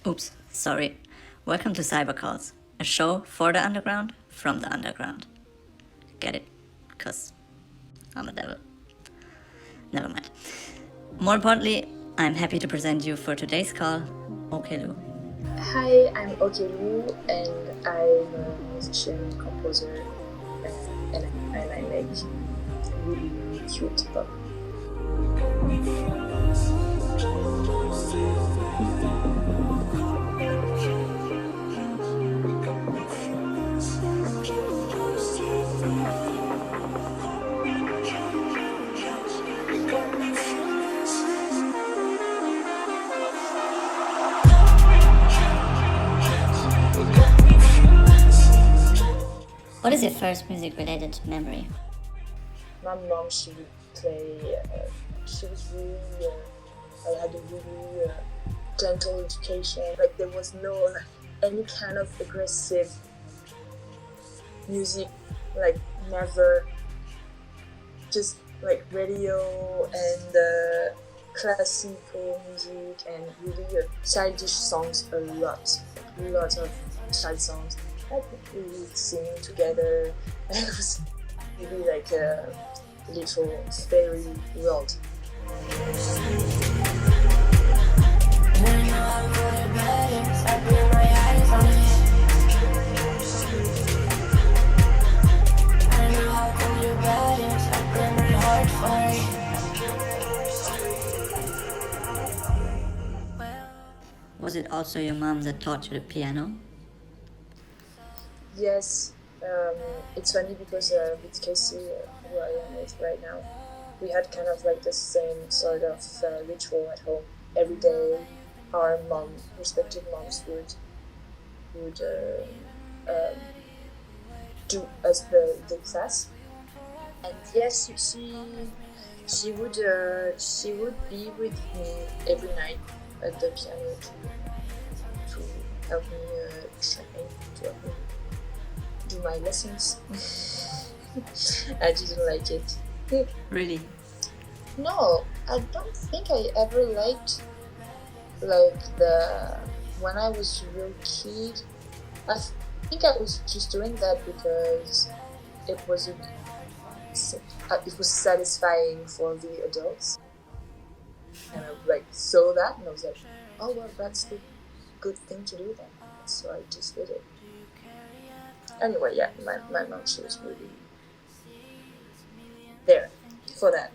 Oops, sorry. Welcome to Cybercalls, a show for the underground, from the underground. Get it? Cause I'm a devil. Never mind. More importantly, I'm happy to present you for today's call, Oklou. Hi, I'm Oklou, and I'm a musician, composer, and I make really cute pop. What is your first music-related memory? My mom, she would play, she was really, had a really gentle education. Like there was no any kind of aggressive music, like never. Just like radio and classical music and really childish songs a lot of child songs. Like we would sing together, and it was really like a little fairy world. Was it also your mom that taught you the piano? Yes, it's funny because with Casey, who I am with right now, we had kind of like the same sort of ritual at home. Every day, our respective moms would do us the class, and yes, she would be with me every night at the piano to help me train, to help me do my lessons. I didn't like it. Really? No, I don't think I ever liked when I was a real kid. I think I was just doing that because it was satisfying for the adults, and I saw that and I was like, oh well, that's the good thing to do then. So I just did it. Anyway, yeah, my mom, she was really there for that.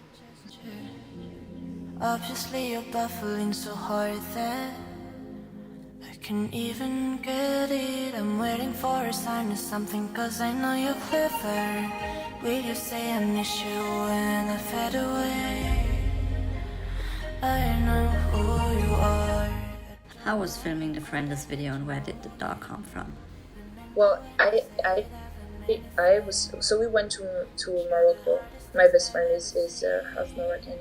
Obviously you're baffling so hard that I can even get it. I'm waiting for a sign of something, cause I know you're clever. Will you say I miss you when I fade away? I know who you are. How was filming the Friendless video, and where did the dog come from? Well, I was, so we went to Morocco. My best friend is half Moroccan,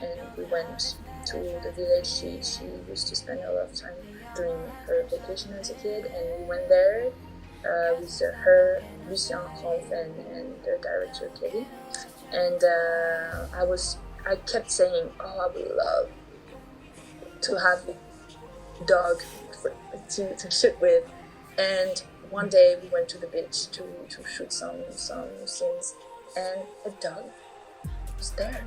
and we went to the village she used to spend a lot of time during her vacation as a kid, and we went there with her, Lucien, Krampf, and the director Kevin. And I kept saying, oh, I would love to have a dog to shoot with. And one day we went to the beach to shoot some scenes, and a dog was there.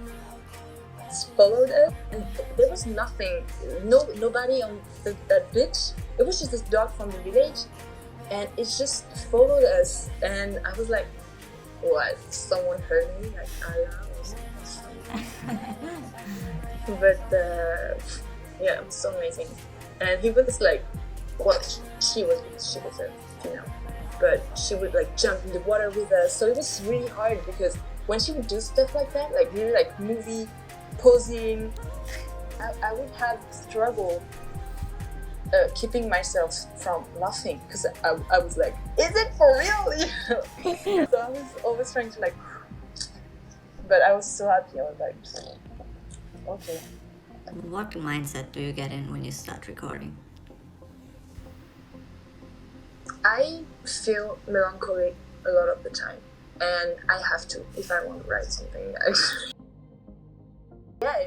It followed us, and there was nothing, nobody on that beach. It was just this dog from the village, and it just followed us. And I was like, what? Someone heard me? Like Allah or something. But yeah, it was so amazing. And he was like, well, she was a female, but she would like jump in the water with us. So it was really hard because when she would do stuff like that, like really like movie posing, I would have struggle keeping myself from laughing because I was like, is it for real? So I was always trying to like, but I was so happy. I was like, okay. What mindset do you get in when you start recording? I feel melancholic a lot of the time, and I have to if I want to write something. Yeah,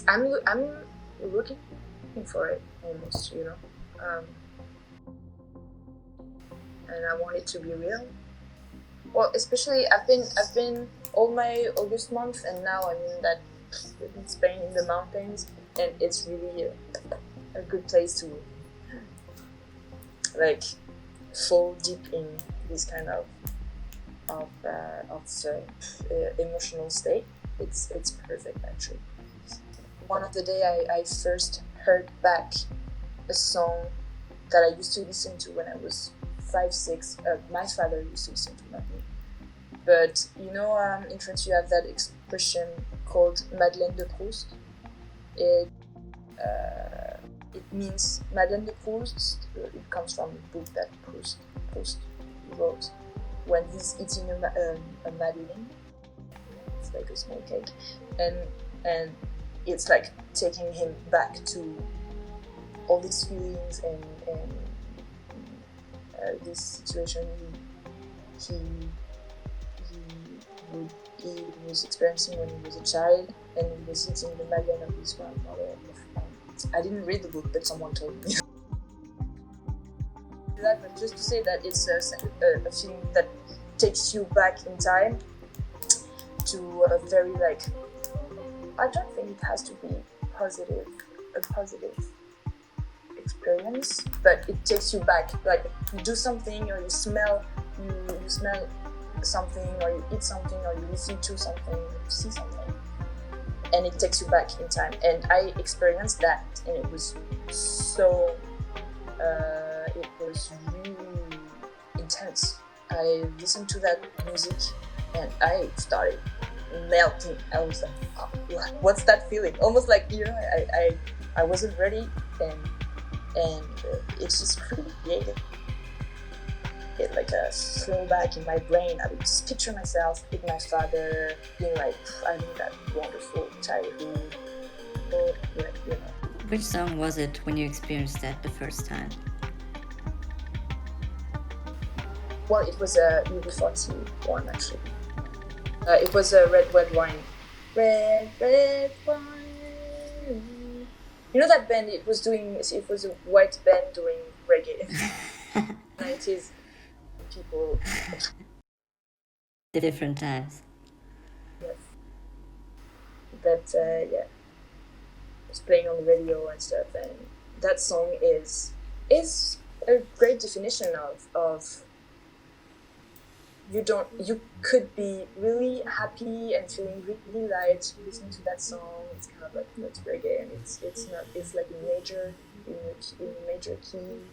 I'm looking for it almost, you know, and I want it to be real. Well, especially I've been all my August month, and now I'm in Spain in the mountains, and it's really a good place to like fall deep in this kind of emotional state. It's perfect actually. One of the day I first heard back a song that I used to listen to when I was 5, 6. My father used to listen to, not me. But you know, in French you have that expression called Madeleine de Proust. It means Madeleine de Proust. It comes from a book that Proust wrote when he's eating a madeleine. It's like a small cake, and it's like taking him back to all these feelings and this situation he was experiencing when he was a child, and he was eating the madeleine of his grandmother. I didn't read the book, but someone told me. But just to say that it's a feeling that takes you back in time to a very like, I don't think it has to be a positive experience, but it takes you back. Like you do something, or you smell something, or you eat something, or you listen to something, or you see something, and it takes you back in time. And I experienced that, and it was so it was really intense. I listened to that music and I started melting. I was like, oh, what's that feeling? Almost like, you know, I wasn't ready, and it's just created it like a throwback in my brain. I would just picture myself with my father being like, I mean, that wonderful childhood, or like, you know. Which song was it when you experienced that the first time? Well, it was a UB40 one actually. It was a Red Wine. Red Wine. You know that band? It was a white band doing reggae. 90s people. Different times. Yes. But yeah, it's playing on the radio and stuff, and that song is a great definition of you could be really happy and feeling really light listening to that song. It's kind of like, you know, it's reggae, and it's like in a major key,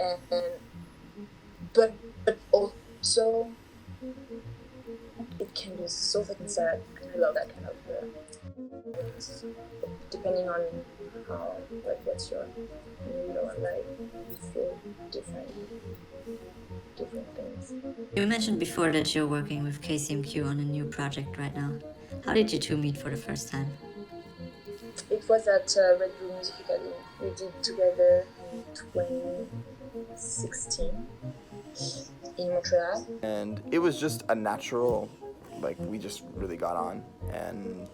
and but also it can be so fucking sad. I love that kind of depending on how, like, what's your mood or like you feel different things. You mentioned before that you're working with KCMQ on a new project right now. How did you two meet for the first time? It was at Red Bull Music Academy. We did together in 2016 in Montreal. And it was just a natural, like, we just really got on, and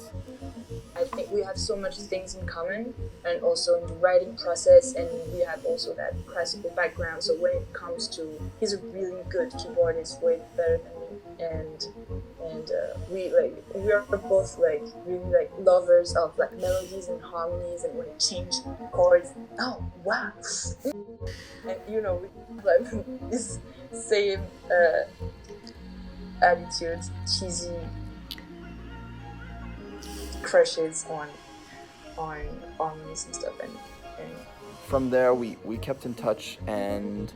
I think we have so much things in common, and also in the writing process, and we have also that classical background. So when it comes to, he's a really good keyboardist, way better than me, and we are both like really like lovers of like melodies and harmonies, and when it changes chords, oh wow, and you know, we have this same attitude, cheesy crushes on harmonies and stuff, and from there we kept in touch, and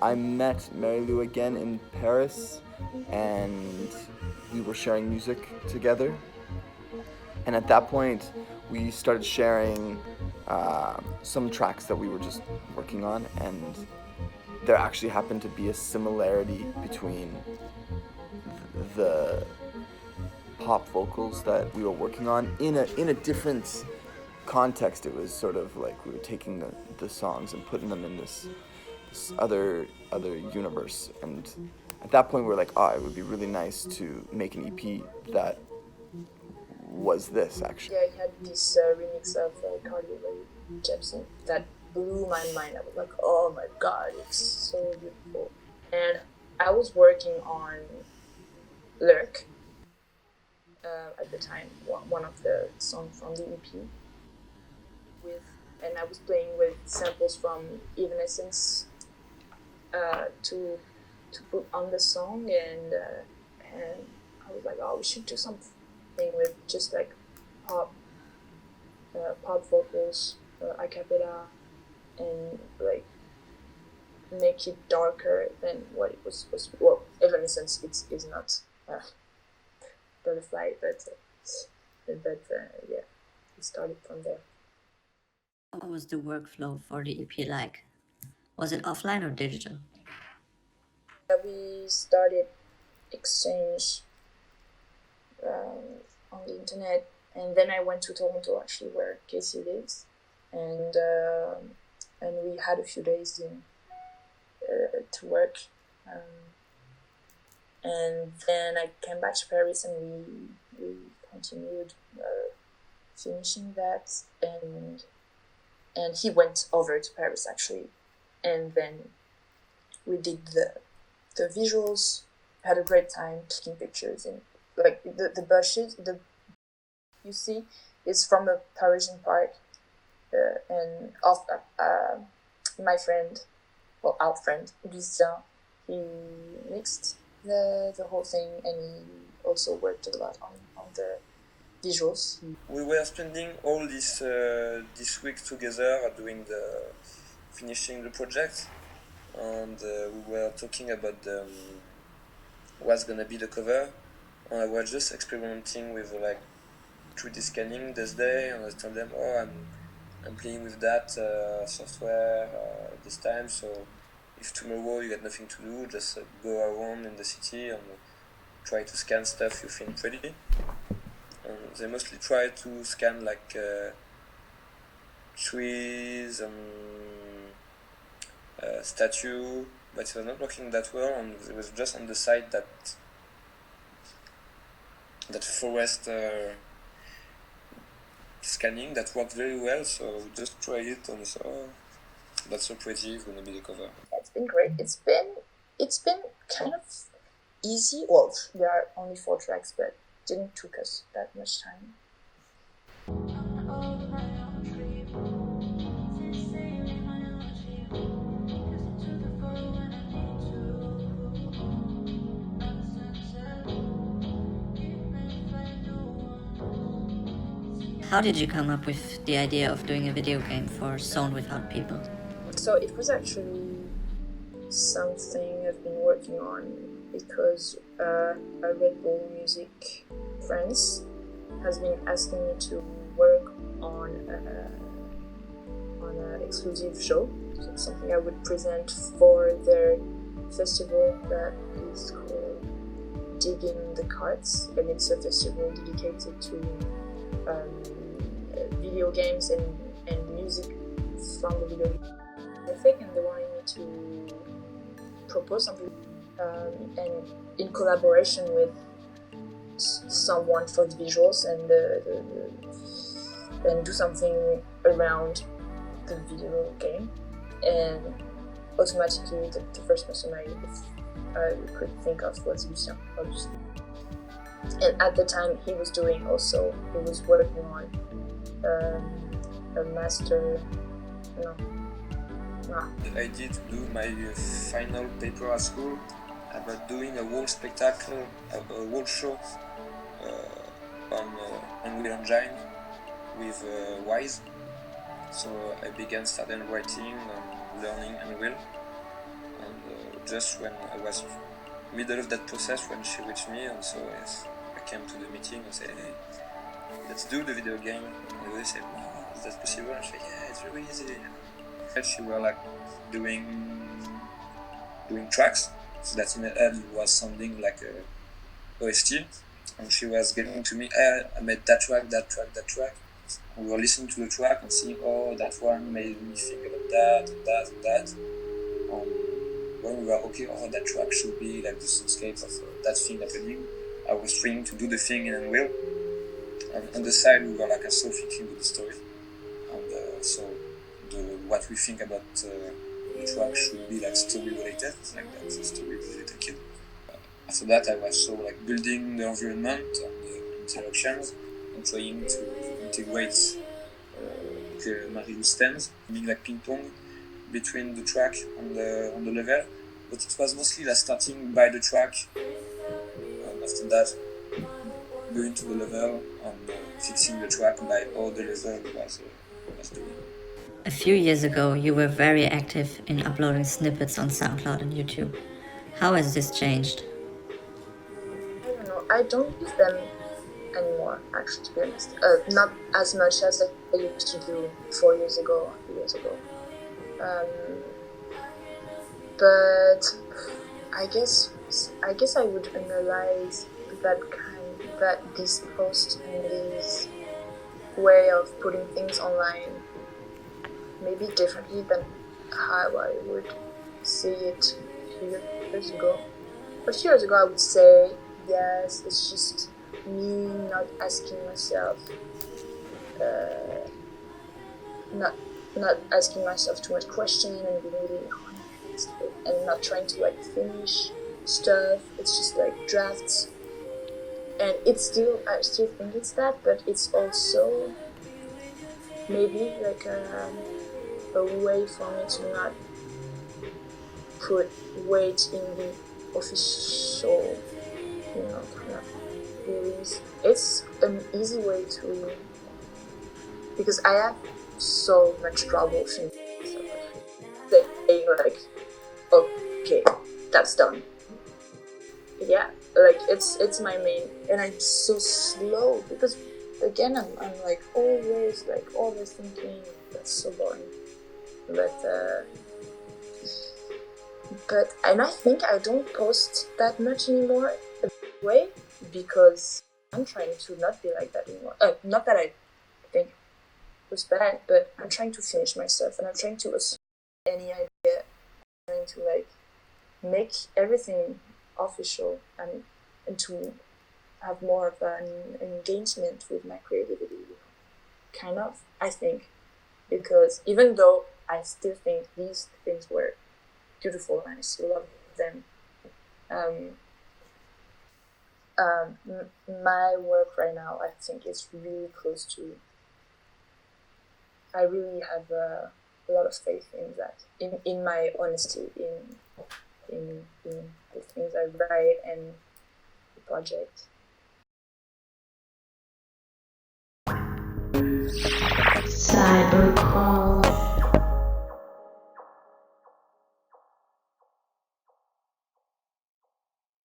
I met Mary Lou again in Paris, and we were sharing music together, and at that point we started sharing some tracks that we were just working on, and there actually happened to be a similarity between the pop vocals that we were working on in a different context. It was sort of like we were taking the songs and putting them in this other universe, and at that point we were like, it would be really nice to make an EP that was this, actually? Yeah, he had this remix of Cardio by Jepsen that blew my mind. I was like, oh my god, it's so beautiful. And I was working on Lurk at the time, one of the songs from the EP. And I was playing with samples from Evanescence to put on the song, and I was like, oh, we should do something with just like pop vocals, a cappella, and like make it darker than what it was supposed to be. Well, Evanescence is not Butterfly, but yeah, it started from there. What was the workflow for the EP like? Was it offline or digital? We started exchange on the internet, and then I went to Toronto, actually, where Casey lives, and we had a few days to work, and then I came back to Paris, and we continued finishing that, and he went over to Paris, actually, and then we did the visuals, had a great time taking pictures, and like the bushes, you see, is from a Parisian park, and my friend, well, our friend Lucien, he mixed the whole thing, and he also worked a lot on the visuals. We were spending all this week together doing finishing the project, and we were talking about what's gonna be the cover, and I was just experimenting with like 3D scanning this day, and I told them, oh, I'm playing with that software this time, so if tomorrow you got nothing to do, just go around in the city and try to scan stuff you think pretty. And they mostly try to scan like trees and statue, but it was not working that well, and it was just on the side that forest scanning that worked very well, so we just tried it and saw, oh, that's so pretty, it's gonna be the cover. It's been great. It's been kind of easy. Well, there are only 4 tracks, but didn't took us that much time. How did you come up with the idea of doing a video game for Sound Without People? So it was actually something I've been working on because a Red Bull Music friends has been asking me to work on an exclusive show, so something I would present for their festival that is called Digging the Carts, and it's a festival dedicated to video games and music from the video game. And they wanted me to propose something and in collaboration with someone for the visuals and do something around the video game. And automatically the first person I could think of was Lucien, obviously. And at the time he was working on a master. I did do my final paper at school about doing a whole spectacle, a whole show on Unreal Engine with Wise. So I started writing and learning Unreal. And just when I was middle of that process, when she reached me, and so yes, I came to the meeting and said, hey, let's do the video game. And they said, wow, is that possible? And she said, yeah, it's very easy. And she were like doing tracks, so that in the head was sounding like a OST. And she was getting to me, hey, I made that track. And we were listening to the track and seeing, oh, that one made me think about that. When we were okay, oh, that track should be like the soundscape of that thing happening. I was trying to do the thing in Unreal, on the side we were like also thinking with the story, and so what we think about the track should be like story related, like that's a story related kid. After that I was so like building the environment and the interactions and trying to integrate the Marie stands, being like ping pong between the track and the level, but it was mostly like starting by the track and after that going to the level and fixing the track by all the level was doing. A few years ago, you were very active in uploading snippets on SoundCloud and YouTube. How has this changed? I don't know. I don't use them anymore, actually, to be honest. Not as much as I used to do 4 years ago, 3 years ago. But I guess I would analyze that this post and this way of putting things online maybe differently than how I would see it a few years ago. A few years ago I would say, yes, it's just me not asking myself, not asking myself too much question and being really honest and not trying to like finish stuff. It's just like drafts. And I still think it's that, but it's also maybe like a way for me to not put weight in the official, kind of release. It's an easy way to, because I have so much trouble saying like, okay, that's done. Yeah, like it's my main, and I'm so slow because again I'm like always thinking. That's so boring. But and I think I don't post that much anymore way because I'm trying to not be like that anymore. Not that I think it was bad, but I'm trying to finish my stuff and I'm trying to assume any idea. I'm trying to like make everything official and to have more of an engagement with my creativity, kind of, I think, because even though I still think these things were beautiful and I still love them, my work right now I think is really close to, I really have a lot of faith in that, in my honesty, in the things I write and the project. Cybercore.